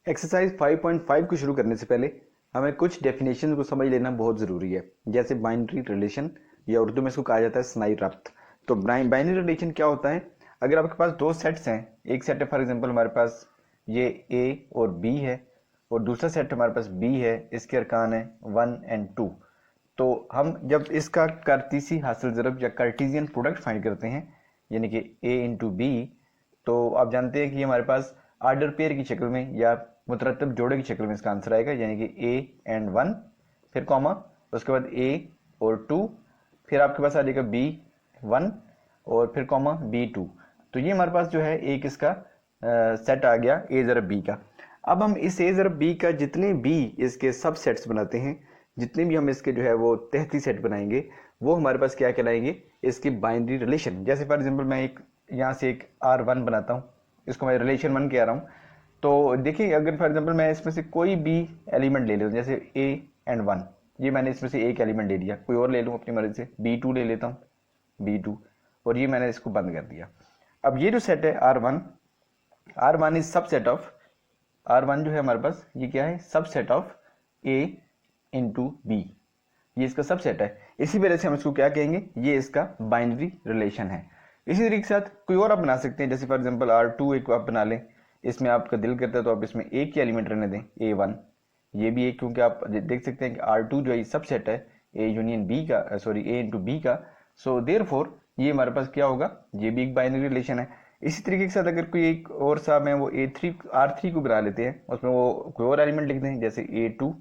Exercise 5.5 को शुरू करने से पहले हमें कुछ डेफिनेशन को समझ लेना बहुत ज़रूरी है, जैसे बाइनरी रिलेशन या उर्दू में इसको कहा जाता है स्नाई रब्त। तो बाइनरी रिलेशन क्या होता है? अगर आपके पास दो सेट्स हैं, एक सेट है फॉर एग्जांपल हमारे पास ये ए और बी है और दूसरा सेट हमारे पास बी है, इसके अरकान है 1 और 2। तो हम जब इसका कार्तीसी हासिल ज़रब या कार्टीजियन प्रोडक्ट फाइंड करते हैं, यानी कि ए इंटू बी, तो आप जानते हैं कि हमारे पास आर्डर पेयर की शक्ल में या मुतरतब जोड़े की शक्ल में इसका आंसर आएगा, यानी कि ए एंड 1, फिर कॉमा, उसके बाद ए और 2, फिर आपके पास आ जाएगा बी 1 और फिर कॉमा बी 2। तो ये हमारे पास जो है एक इसका सेट आ गया ए ज़रब बी का। अब हम इस ए ज़रब बी का जितने भी इसके सब सेट्स बनाते हैं, जितने भी हम इसके जो है वो तहती सेट बनाएंगे, वो हमारे पास क्या कहलाएंगे? इसकी बाइनरी रिलेशन। जैसे फॉर एग्जांपल मैं एक यहाँ से एक R1 बनाता हूँ, इसको मैं रिलेशन 1 कह रहा हूँ। तो देखिए अगर फॉर एग्जांपल मैं इसमें से कोई भी एलिमेंट ले लेता हूँ, जैसे ए एंड 1, ये मैंने इसमें से एक एलिमेंट ले लिया, कोई और ले लूँ अपनी मर्जी से, B2 ले लेता हूँ, B2, और ये मैंने इसको बंद कर दिया। अब ये जो सेट है R1 is subset of R1 जो है हमारे पास, ये क्या है? Subset of A into B, ये इसका सबसेट है। इसी वजह से हम इसको क्या कहेंगे? ये इसका बाइनरी रिलेशन है। इसी तरीके के साथ कोई और आप बना सकते हैं, जैसे फॉर एग्जांपल R2 एक आप बना लें, इसमें आपका दिल करता है तो आप इसमें एक ही एलिमेंट रहने दें, A1, ये भी एक, क्योंकि आप देख सकते हैं कि R2 जो है सबसेट है A यूनियन बी का, सॉरी A इंटू बी का। सो देयरफॉर ये हमारे पास क्या होगा? ये भी एक बाइनरी रिलेशन है। इसी तरीके के साथ अगर कोई एक और सा मैं वो R3 को बना लेते हैं, उसमें वो कोई और एलिमेंट लिखते हैं, जैसे A2,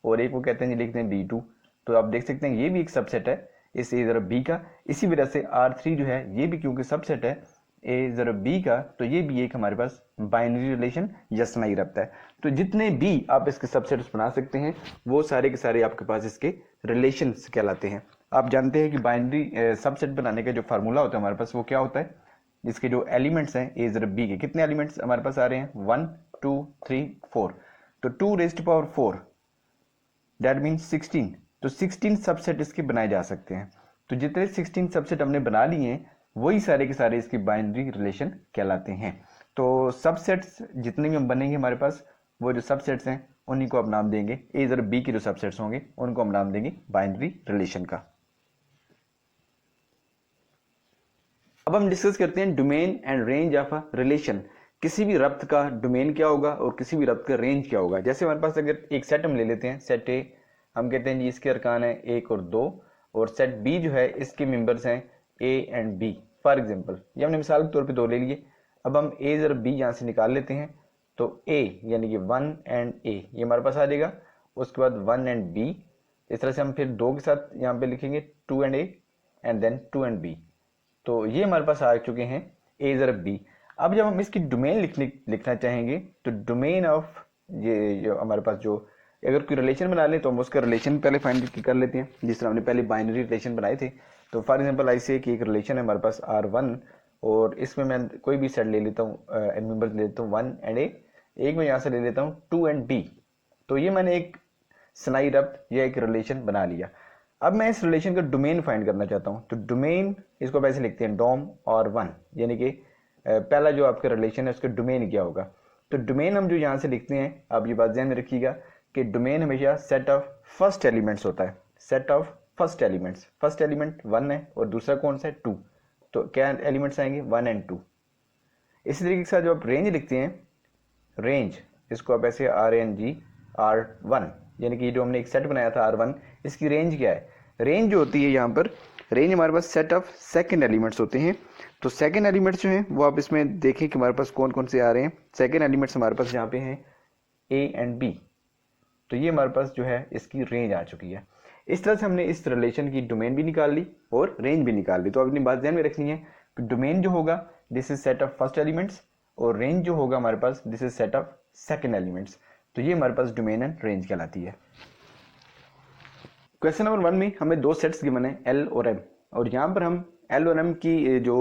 और एक वो कहते हैं लिखते हैं B2, तो आप देख सकते हैं ये भी एक सबसेट है इस ए ज़रब बी का। इसी वजह से R3 जो है ये भी क्योंकि सबसेट है ए ज़रब बी का, तो ये भी एक हमारे पास बाइनरी रिलेशन या स्नाई रब्त है। तो जितने भी आप इसके सबसेट्स बना सकते हैं, वो सारे के सारे आपके पास इसके रिलेशंस कहलाते हैं। आप जानते हैं कि बाइनरी सबसेट बनाने का जो फार्मूला होता है हमारे पास, वो क्या होता है? इसके जो एलिमेंट्स हैं ए ज़रब बी के, कितने एलिमेंट्स हमारे पास आ रहे हैं? 1 2 3 4, तो 2 raised to power 4, that means 16। तो 16 सबसेट इसके बनाए जा सकते हैं। तो जितने 16 सबसेट हमने बना लिए हैं, वही सारे के सारे इसकी बाइनरी रिलेशन कहलाते हैं। तो सबसेट्स जितने भी हम बनेंगे हमारे पास, वो जो सबसेट्स हैं उन्हीं को आप नाम देंगे, ए ज़रब बी के जो सबसेट्स होंगे उनको हम नाम देंगे बाइनरी रिलेशन का। अब हम डिस्कस करते हैं domain and range of a relation. किसी भी रब्त का डोमेन क्या होगा और किसी भी रब्त का रेंज क्या होगा? जैसे हमारे पास अगर एक सेट हम ले लेते हैं, सेट ए, हम कहते हैं जी इसके अरकान है 1 और 2, और सेट बी जो है इसके मेंबर्स हैं A and B. For example ये हमने मिसाल के तौर पे 2 ले लिए। अब हम ए ज़रब बी यहाँ से निकाल लेते हैं, तो ए यानी कि 1 एंड ए ये हमारे पास आ जाएगा, उसके बाद 1 एंड बी, इस तरह से हम फिर 2 के साथ यहाँ पे लिखेंगे 2 and A and then 2 and B. तो ये हमारे पास आ चुके हैं ए ज़रब बी। अब जब हम इसकी डोमेन लिखना चाहेंगे, तो डोमेन ऑफ ये जो हमारे पास जो अगर कोई रिलेशन बना लें तो हम उसका रिलेशन पहले फाइंड कर लेते हैं, जिस तरह हमने पहले बाइनरी रिलेशन बनाए थे। तो फॉर एग्जांपल ऐसे कि एक रिलेशन है हमारे पास R1, और इसमें मैं कोई भी सेट ले लेता हूँ, मेंबर्स ले लेता हूँ 1 एंड ए, एक मैं यहाँ से ले लेता हूँ 2 एंड बी। तो ये मैंने एक स्नाई रब्त या एक रिलेशन बना लिया। अब मैं इस रिलेशन का डोमेन फाइंड करना चाहता हूँ, तो डोमेन इसको वैसे लिखते हैं डोम और 1, यानी कि पहला जो आपका रिलेशन है उसका डोमेन क्या होगा? तो डोमेन हम जो यहाँ से लिखते हैं, आप ये बात ध्यान में रखिएगा कि डोमेन हमेशा सेट ऑफ फर्स्ट एलिमेंट्स होता है, set of first elements. First element 1 है और दूसरा कौन सा है? 2। तो क्या एलिमेंट्स आएंगे? 1 एंड 2। इसी तरीके के साथ जब आप रेंज लिखते हैं, रेंज इसको आप ऐसे RNG R1, यानी कि जो हमने एक सेट बनाया था R1, इसकी रेंज क्या है? रेंज जो होती है यहाँ पर, रेंज हमारे पास सेट ऑफ सेकंड एलिमेंट्स होते हैं। तो सेकंड एलिमेंट्स जो हैं वो आप इसमें देखें कि हमारे पास कौन कौन से आ रहे हैं। सेकंड एलिमेंट्स हमारे पास यहाँ पे हैं A एंड B, तो ये हमारे पास जो है इसकी रेंज आ चुकी है। इस तरह से हमने इस रिलेशन की डोमेन भी निकाल ली और रेंज भी निकाल ली। तो अपनी बात ध्यान में रखनी है कि डोमेन जो होगा this is set of first elements, और रेंज जो होगा हमारे पास this is set of second elements. तो ये हमारे पास डोमेन एंड रेंज कहलाती है। क्वेश्चन नंबर 1 में हमें 2 सेट्स गिवन है L और M, और यहाँ पर हम L और M की जो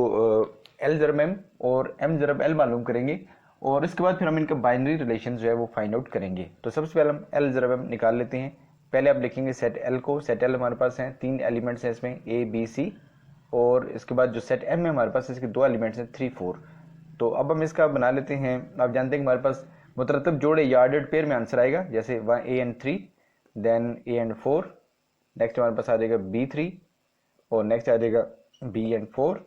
L ज़रब M और M ज़रब L मालूम करेंगे, और इसके बाद फिर हम इनका बाइनरी रिलेशन जो है वो फाइंड आउट करेंगे। तो सबसे पहले हम L ज़रब M निकाल लेते हैं। पहले आप लिखेंगे सेट L को। सेट L हमारे पास हैं 3 एलिमेंट्स हैं इसमें A B C, और इसके बाद जो सेट M है हमारे पास इसके 2 एलिमेंट्स हैं 3 4। तो अब हम इसका बना लेते हैं। आप जानते हैं कि हमारे पास मुतरतब जोड़े या ऑर्डर्ड पेयर में आंसर आएगा, जैसे A and 3, then A and 4, next हमारे पास आ जाएगा B3 और नेक्स्ट आ जाएगा B and 4,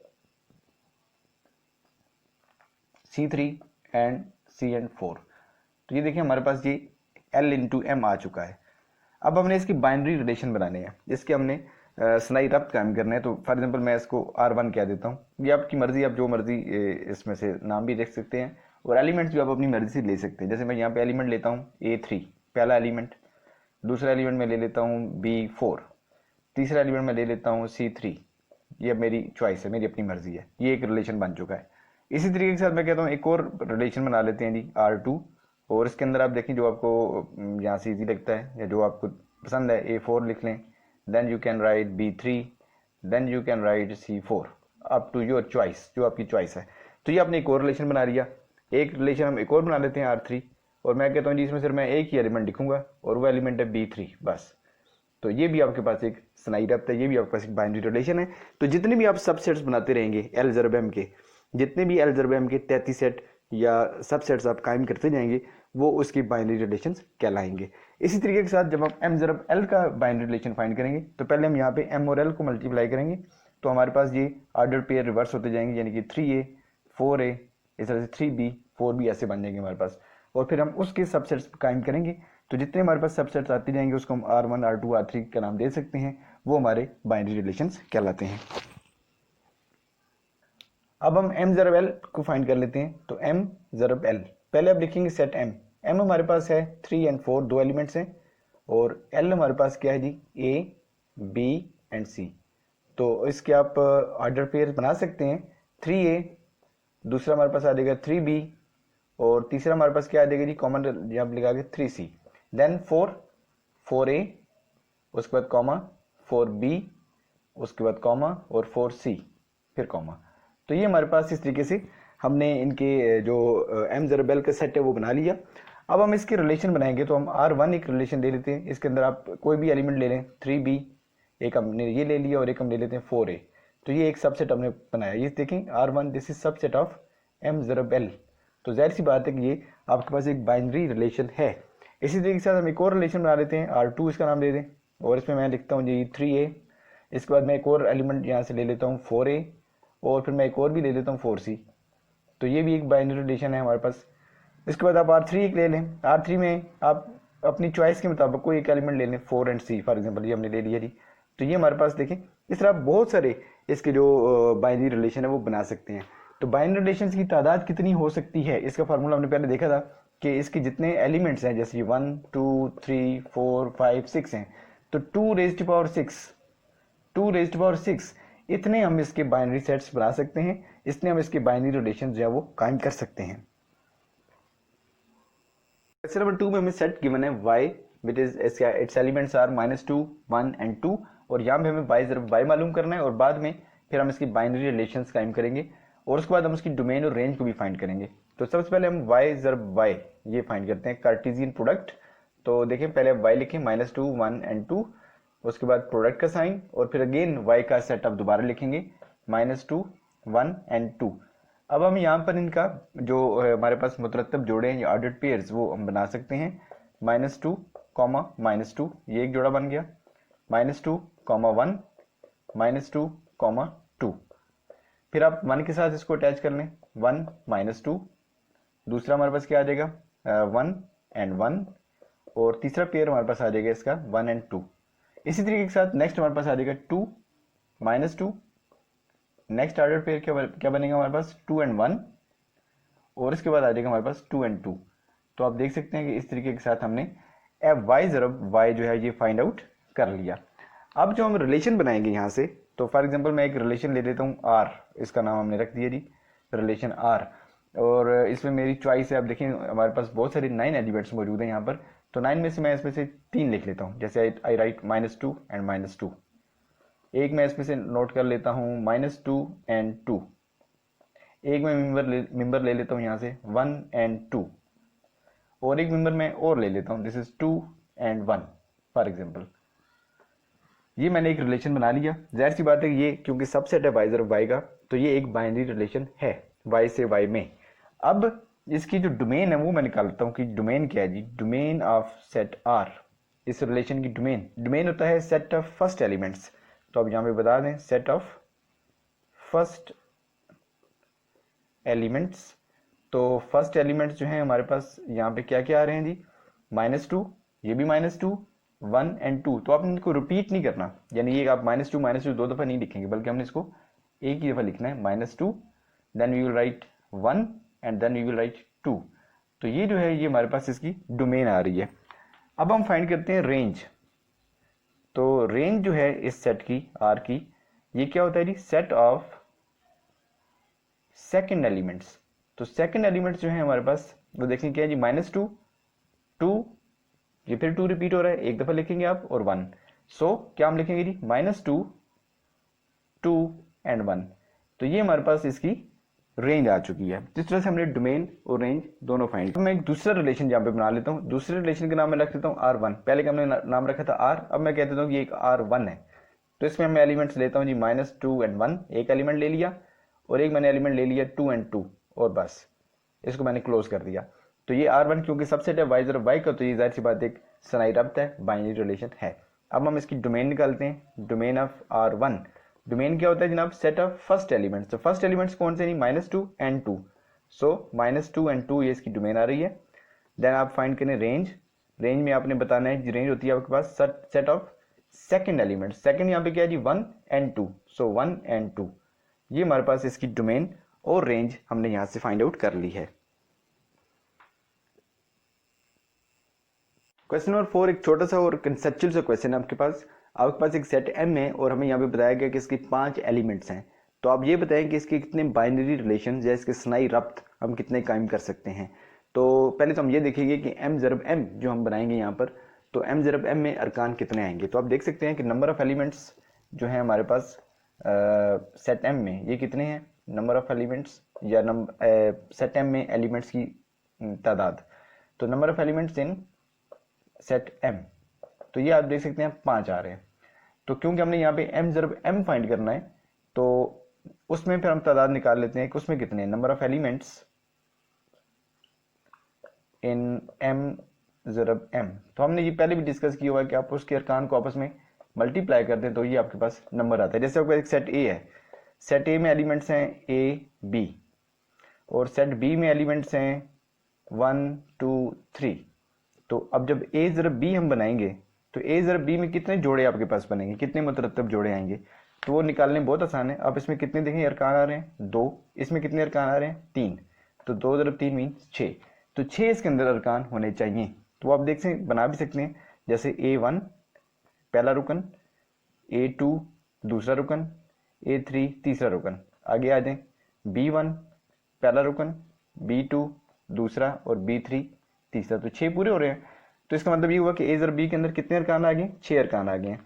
C3 and C and 4। तो ये देखिए हमारे पास ये L इंटू M आ चुका है। अब हमने इसकी बाइनरी रिलेशन बनाने हैं, जिसके हमने स्नाई रब्त कायम करना है। तो फॉर एग्जांपल मैं इसको R1 कह देता हूँ, ये आपकी मर्जी, आप जो मर्जी इसमें से नाम भी देख सकते हैं और एलिमेंट्स भी आप अपनी मर्जी से ले सकते हैं। जैसे मैं यहाँ पे एलिमेंट लेता हूँ A3 पहला एलिमेंट, दूसरा एलिमेंट मैं ले लेता हूँ B4, तीसरा एलिमेंट मैं ले लेता हूँ C3। ये मेरी चॉइस है, मेरी अपनी मर्जी है। ये एक रिलेशन बन चुका है। इसी तरीके के साथ मैं कहता हूँ एक और रिलेशन बना लेते हैं जी R2, और इसके अंदर आप देखें जो आपको यहाँ से इजी लगता है या जो आपको पसंद है, A4 लिख लें, then you can write B3, then you can write C4, up to your choice, जो आपकी चॉइस है। तो ये आपने एक और रिलेशन बना लिया। एक रिलेशन हम एक और बना लेते हैं R3, और मैं कहता हूँ जी इसमें सिर्फ मैं एक ही एलिमेंट लिखूंगा और वो एलिमेंट है B3 बस। तो ये भी आपके पास एक स्नाई रब्त है, ये भी आपके पास एक बाइनरी रिलेशन है। तो जितने भी आप सबसेट्स बनाते रहेंगे L ज़रब M के, जितने भी L ज़रब M के 33 सेट या सबसेट्स आप कायम करते जाएंगे, वो उसकी बाइनरी रिलेशंस कहलाएंगे। इसी तरीके के साथ जब आप M ज़रब L का बाइनरी रिलेशन फाइंड करेंगे, तो पहले हम यहाँ पे M और L को मल्टीप्लाई करेंगे, तो हमारे पास ये ऑर्डर पेयर रिवर्स होते जाएंगे, यानी कि 3A 4A, इस तरह से 3B 4B ऐसे बन जाएंगे हमारे पास। और फिर हम उसके सबसेट्स कायम करेंगे, तो जितने हमारे पास सबसेट्स आते जाएंगे उसको हम R1 R2 R3 का नाम दे सकते हैं, वो हमारे बाइनरी रिलेशंस कहलाते हैं। अब हम M ज़रब L को फाइंड कर लेते हैं। तो M ज़रब L, पहले आप लिखेंगे सेट M हमारे पास है 3 एंड 4, दो एलिमेंट्स हैं, और L हमारे पास क्या है जी A B एंड C। तो इसके आप ऑर्डर पेयर बना सकते हैं, 3A, दूसरा हमारे पास आ जाएगा 3B, और तीसरा हमारे पास क्या आ जाएगा जी कॉमन जब लगा के 3C, देन 4A, उसके बाद कॉमा 4B, उसके बाद कॉमा और 4C, फिर कॉमा। तो ये हमारे पास इस तरीके से हमने इनके जो M ज़रब L का सेट है वो बना लिया। अब हम इसके रिलेशन बनाएंगे, तो हम R1 एक रिलेशन ले लेते हैं, इसके अंदर आप कोई भी एलिमेंट ले लें, 3B, एक हमने ये ले लिया और एक हम ले लेते हैं 4A। तो ये एक सबसेट हमने बनाया, ये देखें R1 this is subset of M ज़रब L। तो जाहिर सी बात है कि ये आपके पास एक बाइनरी रिलेशन है। इसी तरीके के साथ हम एक और रिलेशन बना लेते हैं, R2 इसका नाम दे दें, और इसमें मैं लिखता हूँ जी 3A, इसके बाद मैं एक और एलिमेंट यहाँ से ले लेता हूँ 4A, और फिर मैं एक और भी ले लेता हूँ 4C। तो ये भी एक बाइनरी रिलेशन है हमारे पास। इसके बाद आप R3 एक ले लें, R3 में आप अपनी चॉइस के मुताबिक कोई एक एलिमेंट ले लें, 4 एंड C फॉर एग्जांपल, ये हमने ले लिया जी। तो ये हमारे पास देखें इस तरह बहुत सारे इसके जो बाइनरी रिलेशन है वो बना सकते हैं। तो बाइनरी रिलेशंस की तादाद कितनी हो सकती है, इसका फार्मूला हमने पहले देखा था कि इसके जितने एलिमेंट्स हैं, जैसे 1 2 3 4 5 6 हैं, तो 2 रेज़्ड टू पावर 6 इतने हम इसके बाइनरी सेट्स बना सकते हैं, इसने हम इसके बाइनरी रिलेशन जो है वो कायम कर सकते हैं। क्वेश्चन नंबर 2 में हमें सेट गिवन है y which is its elements are -2 1 and 2, और यहाँ पे हमें y ज़रब y मालूम करना है, और बाद में फिर हम इसकी बाइनरी रिलेशंस कायम करेंगे, और उसके बाद हम उसकी डोमेन और रेंज को भी फाइंड करेंगे। तो सबसे पहले हम y ज़रब y ये फाइंड करते हैं, कार्टेशियन प्रोडक्ट। तो देखें पहले y लिखें -2 1 एंड 2, उसके बाद प्रोडक्ट का साइन, और फिर अगेन y का सेट आप दोबारा लिखेंगे -2 1 एंड 2। अब हम यहाँ पर इनका जो हमारे पास मुतरतब जोड़े हैं या ऑर्डर्ड पेयर्स वो हम बना सकते हैं, -2 -2, ये एक जोड़ा बन गया, -2 1 -2 2। फिर आप 1 के साथ इसको अटैच कर लें, 1 -2, दूसरा हमारे पास क्या आ जाएगा 1 एंड 1, और तीसरा पेयर हमारे पास आ जाएगा इसका 1 एंड 2। इसी तरीके के साथ नेक्स्ट हमारे पास आ जाएगा 2 -2, नेक्स्ट ऑर्डर पेयर क्या बनेगा हमारे पास 2 एंड 1, और इसके बाद आ जाएगा हमारे पास 2 एंड 2। तो आप देख सकते हैं कि इस तरीके के साथ हमने y ज़रब y जो है ये फाइंड आउट कर लिया। अब जो हम रिलेशन बनाएंगे यहाँ से, तो फॉर एग्जांपल मैं एक रिलेशन ले लेता हूँ R, इसका नाम हमने रख दिया जी रिलेशन R, और इसमें मेरी चॉइस है। आप देखें हमारे पास बहुत सारे 9 एलिमेंट्स मौजूद हैं यहाँ पर, तो 9 में से मैं इसमें से 3 लिख लेता हूँ, जैसे आई राइट -2 एंड -2। एक मैं इसमें से नोट कर लेता हूँ -2 एंड 2, एक मैं मेंबर ले लेता हूँ यहाँ से 1 एंड 2, और एक मेंबर मैं और ले लेता हूँ, this is 2 and 1 for example. ये मैंने एक रिलेशन बना लिया। जाहिर सी बात है ये क्योंकि सबसेट है y ज़रब y का, तो ये एक बाइनरी रिलेशन है y से y में। अब इसकी जो डोमेन है वो मैं निकालता हूँ कि डोमेन क्या है जी। डोमेन ऑफ सेट आर, इस रिलेशन की डोमेन होता है सेट ऑफ फर्स्ट एलिमेंट्स। तो अब यहाँ पे बता दें सेट ऑफ फर्स्ट एलिमेंट्स। तो फर्स्ट एलिमेंट्स जो है हमारे पास यहाँ पे क्या क्या आ रहे हैं जी, -2, ये भी -2, 1 एंड 2। तो आपने इनको रिपीट नहीं करना, यानी ये आप -2 दो दफा नहीं लिखेंगे, बल्कि हमने इसको एक ही दफा लिखना है, -2, then we will write 1 and then we will write 2। तो ये जो है ये हमारे पास इसकी डोमेन आ रही है। अब हम फाइंड करते हैं रेंज। तो रेंज जो है इस सेट की आर की, ये क्या होता है जी, सेट ऑफ सेकंड एलिमेंट्स। तो सेकंड एलिमेंट्स जो है हमारे पास वो देखें क्या है जी, -2, 2, ये फिर 2 रिपीट हो रहा है, एक दफा लिखेंगे आप, और 1। सो क्या हम लिखेंगे जी, -2, 2 एंड 1। तो ये हमारे पास इसकी रेंज आ चुकी है। जिस तरह से हमने डोमेन और रेंज दोनों फाइंड किया। मैं एक दूसरा रिलेशन यहाँ पे बना लेता हूँ। दूसरे रिलेशन का नाम मैं रख देता हूँ R1। पहले का हमने नाम रखा था R, अब मैं कह देता हूँ कि एक R1 है। तो इसमें मैं एलिमेंट्स लेता हूँ जी, -2 एंड 1, एक एलिमेंट ले लिया, और एक मैंने एलिमेंट ले लिया 2 एंड 2, और बस इसको मैंने क्लोज कर दिया। तो ये R1 क्योंकि सबसेट है y और y का, तो ये जाहिर सी बात एक सनाई रब्त है, बाइनरी रिलेशन है। अब हम इसकी डोमेन निकालते हैं। डोमेन ऑफ R1, डोमेन क्या होता है जनाब, सेट ऑफ फर्स्ट एलिमेंट्स। तो फर्स्ट एलिमेंट्स कौन से नहीं, -2 एंड 2। सो -2 एंड 2 ये इसकी डोमेन आ रही है। देन आप फाइंड करें रेंज। रेंज में आपने बताना है, रेंज होती है आपके पास set of second element. Second यहाँ पे क्या है जी, 1 एंड 2। सो 1 एंड 2, ये हमारे पास इसकी डोमेन और रेंज हमने यहां से फाइंड आउट कर ली है। क्वेश्चन नंबर 4 एक छोटा सा और कंसेप्चुअल सा क्वेश्चन है आपके पास एक सेट M है, और हमें यहाँ पे बताया गया कि इसके 5 एलिमेंट्स हैं। तो आप ये बताएं कि इसके कितने बाइनरी रिलेशन या इसके स्नाई रब्त हम कितने कायम कर सकते हैं। तो पहले तो हम ये देखेंगे कि M ज़रब M जो हम बनाएंगे यहाँ पर, तो M ज़रब M में अरकान कितने आएंगे। तो आप देख सकते हैं कि नंबर ऑफ एलिमेंट्स जो है हमारे पास सेट M में ये कितने हैं, नंबर ऑफ एलिमेंट्स या सेट M में एलिमेंट्स की तादाद। तो number of elements in set M, तो ये आप देख सकते हैं 5 आ रहे हैं। तो क्योंकि हमने यहाँ पे M ज़रब M फाइंड करना है, तो उसमें फिर हम तादाद निकाल लेते हैं कि उसमें कितने हैं, number of elements in M ज़रब M। तो हमने ये पहले भी डिस्कस किया हुआ है कि आप उसके अरकान को आपस में मल्टीप्लाई करते हैं तो ये आपके पास नंबर आता है। जैसे आपका एक सेट A है, सेट A में एलिमेंट्स हैं A B, और सेट B में एलिमेंट्स हैं 1 2 3। तो अब जब A ज़रब B हम बनाएंगे, तो A ज़रब B में कितने जोड़े आपके पास बनेंगे, कितने मुतरत्तब जोड़े आएंगे, तो वो निकालने बहुत आसान है। अब इसमें कितने देखें अरकान आ रहे हैं, 2, इसमें कितने अरकान आ रहे हैं, 3। तो 2 ज़रब 3 मीन्स 6। तो 6 इसके अंदर अरकान होने चाहिए। तो आप देख सकते बना भी सकते हैं, जैसे A1 पहला रुकन, A2 दूसरा रुकन, A3 तीसरा रुकन। आगे आ जाए, B1 पहला रुकन, B2 दूसरा, और B3 तीसरा। तो 6 पूरे हो रहे हैं। तो इसका मतलब ये हुआ कि A ज़रब B के अंदर कितने अरकान आ गए, 6 अरकान आ गए हैं।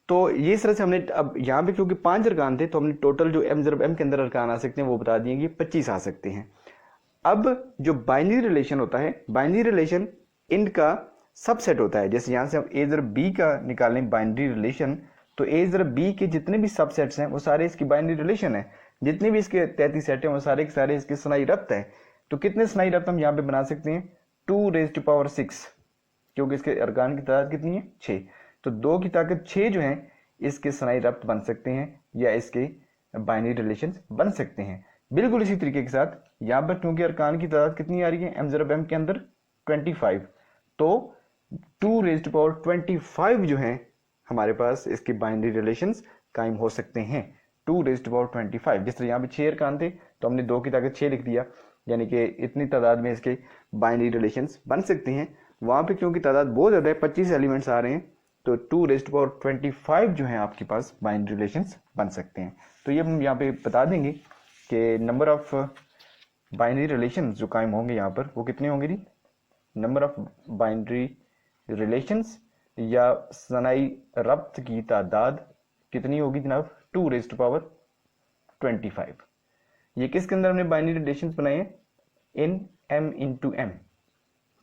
तो ये इस तरह से हमने, अब यहाँ पे क्योंकि 5 अरकान थे, तो हमने टोटल जो M ज़रब M के अंदर अरकान आ सकते हैं वो बता दिए कि 25 आ सकते हैं। अब जो बाइनरी रिलेशन होता है, बाइनरी रिलेशन इनका सबसेट होता है। जैसे यहाँ से हम A ज़रब B का निकालें बाइनरी रिलेशन, तो A ज़रब B के जितने भी सबसेट्स हैं वो सारे इसकी बाइनरी रिलेशन है। जितने भी इसके 33 सेट हैं वो सारे के सारे इसके स्नाई रब्त हैं। तो कितने स्नाई रब्त हम यहाँ पे बना सकते हैं, 2⁻6, क्योंकि इसके अरकान की तादाद कितनी है, 6। तो 2 की ताकत 6 जो है इसके स्नाई रब्त बन सकते हैं या इसके बाइनरी रिलेशन बन सकते हैं। बिल्कुल इसी तरीके के साथ यहाँ पर क्योंकि अरकान की तादाद कितनी आ रही है M ज़रब M के अंदर 25, तो 2⁻25 जो है हमारे पास इसके बाइनरी रिलेशंस कायम हो सकते हैं। 2⁻25, जिस तरह यहाँ पे 6 अरकान थे तो हमने 2 की ताकत 6 लिख दिया, यानी कि इतनी तादाद में इसके बाइनरी रिलेशंस बन सकते हैं। वहाँ पे क्योंकि तादाद बहुत ज़्यादा है, 25 एलिमेंट्स आ रहे हैं, तो 2⁻25 जो है आपके पास बाइनरी रिलेशंस बन सकते हैं। तो ये हम यहाँ पे बता देंगे कि नंबर ऑफ बाइनरी रिलेशंस जो कायम होंगे यहाँ पर वो कितने होंगे जी, नंबर ऑफ बाइनरी रिलेशंस या सनाई रब्त की तादाद कितनी होगी जनाब, 2⁻25। ये किसके अंदर हमने बाइनरी रिलेशंस बनाए हैं, इन M इंटू M।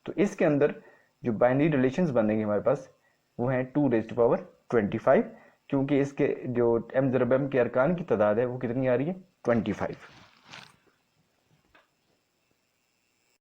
तो इसके अंदर जो बाइनरी रिलेशंस बनेंगे हमारे पास वो हैं 2⁻25, क्योंकि इसके जो M ज़रब M के अरकान की तादाद है वो कितनी आ रही है, 25।